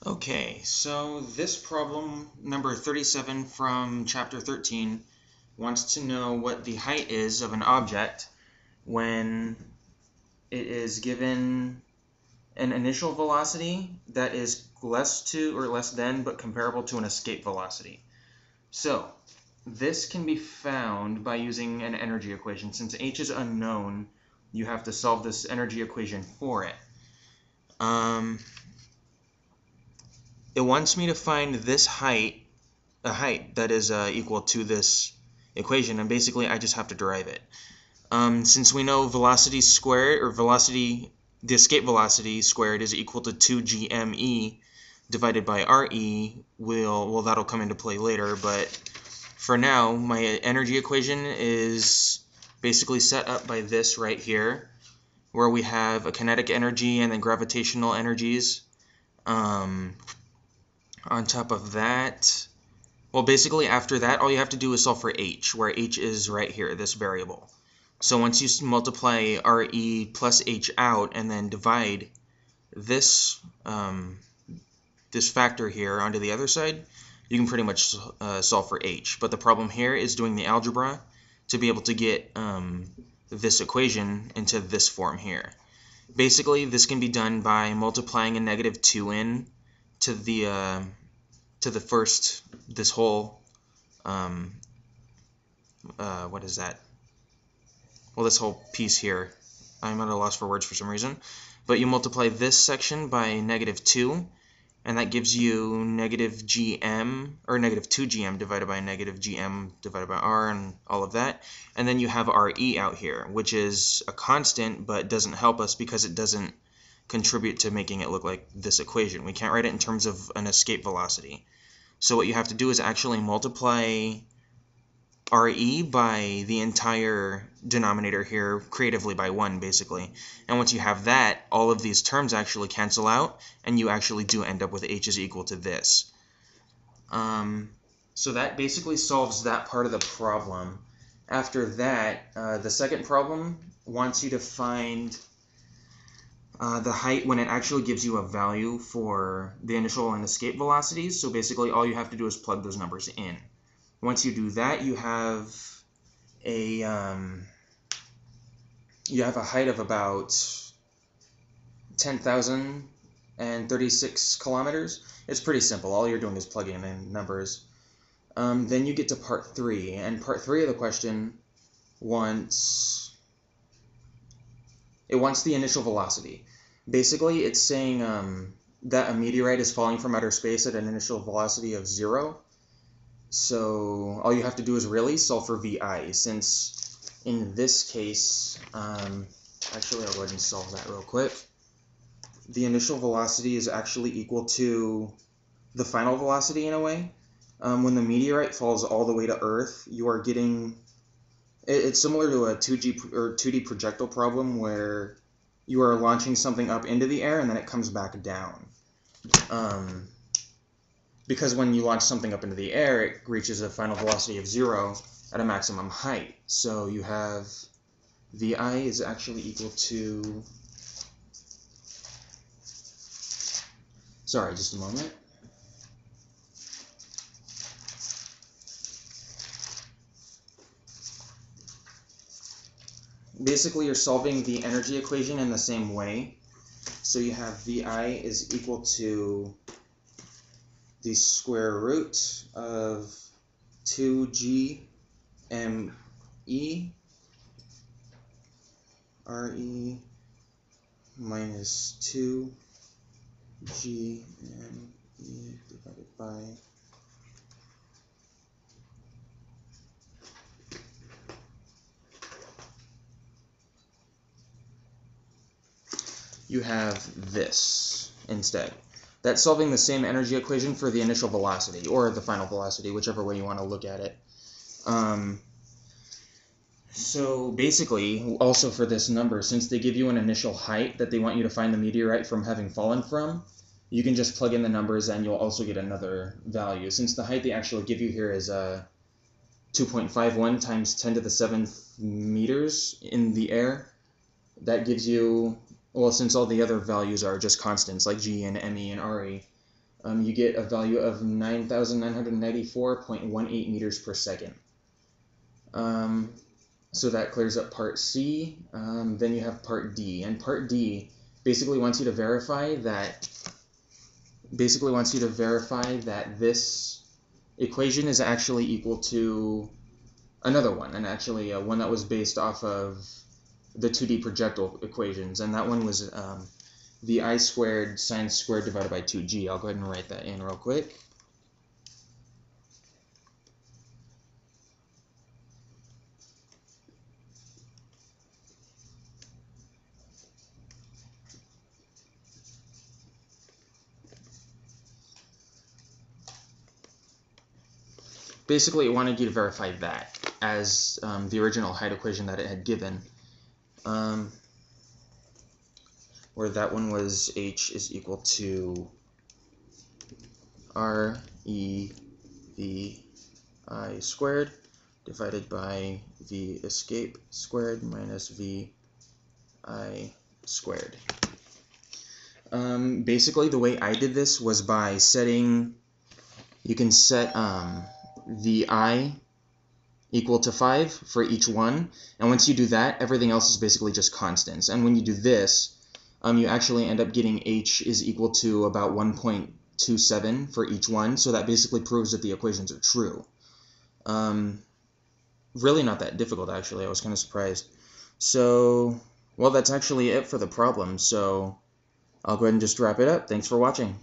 Okay, so this problem, number 37 from chapter 13, wants to know what the height is of an object when it is given an initial velocity that is less to or less than but comparable to an escape velocity. So, this can be found by using an energy equation. Since h is unknown, you have to solve this energy equation for it. It wants me to find this height, a height that is equal to this equation, and basically I just have to derive it. Since we know velocity squared, or velocity, the escape velocity squared is equal to 2gme divided by re, that'll come into play later, but for now, my energy equation is basically set up by this right here, where we have a kinetic energy and then gravitational energies. On top of that, well, basically after that, all you have to do is solve for h, where h is right here, this variable. So once you multiply re plus h out and then divide this this factor here onto the other side, you can pretty much solve for h. But the problem here is doing the algebra to be able to get this equation into this form here. Basically, this can be done by multiplying a negative 2 in to the first, this whole, what is that? Well, this whole piece here. I'm at a loss for words for some reason. But you multiply this section by negative 2, and that gives you negative gm, or negative 2gm divided by negative gm divided by r, and all of that. And then you have re out here, which is a constant, but doesn't help us because it doesn't contribute to making it look like this equation. We can't write it in terms of an escape velocity. So what you have to do is actually multiply re by the entire denominator here, creatively by 1, basically. And once you have that, all of these terms actually cancel out, and you actually do end up with h is equal to this. So that basically solves that part of the problem. After that, the second problem wants you to find the height when it actually gives you a value for the initial and escape velocities. So basically all you have to do is plug those numbers in. Once you do that, you have a height of about 10,036 kilometers. It's pretty simple. All you're doing is plugging in numbers. Then you get to part 3, and part 3 of the question wants the initial velocity. Basically, it's saying that a meteorite is falling from outer space at an initial velocity of 0. So all you have to do is really solve for VI, since in this case, actually I'll go ahead and solve that real quick. The initial velocity is actually equal to the final velocity in a way. When the meteorite falls all the way to Earth, you are getting, it's similar to a 2D projectile problem where you are launching something up into the air and then it comes back down. Because when you launch something up into the air, it reaches a final velocity of 0 at a maximum height. So you have VI is actually equal to, sorry, just a moment. Basically, you're solving the energy equation in the same way. So you have VI is equal to the square root of 2gme re minus 2gme divided by you have this instead. That's solving the same energy equation for the initial velocity, or the final velocity, whichever way you want to look at it. So basically, also for this number, since they give you an initial height that they want you to find the meteorite from having fallen from, you can just plug in the numbers and you'll also get another value. Since the height they actually give you here is 2.51 times 10 to the 7th meters in the air, that gives you, well, since all the other values are just constants like g and me and re, you get a value of 9,994.18 meters per second. So that clears up part C. Then you have part D, and part D basically wants you to verify that this equation is actually equal to another one, and actually one that was based off of the 2D projectile equations, and that one was VI squared sine squared divided by 2g. I'll go ahead and write that in real quick. Basically, it wanted you to verify that as the original height equation that it had given, where that one was h is equal to r e v I squared divided by v escape squared minus v I squared. Basically, the way I did this was by setting, you can set VI equal to 5 for each one, and once you do that, everything else is basically just constants. And when you do this, you actually end up getting h is equal to about 1.27 for each one, so that basically proves that the equations are true. Really not that difficult, actually. I was kind of surprised. So, well, that's actually it for the problem, so I'll go ahead and just wrap it up. Thanks for watching.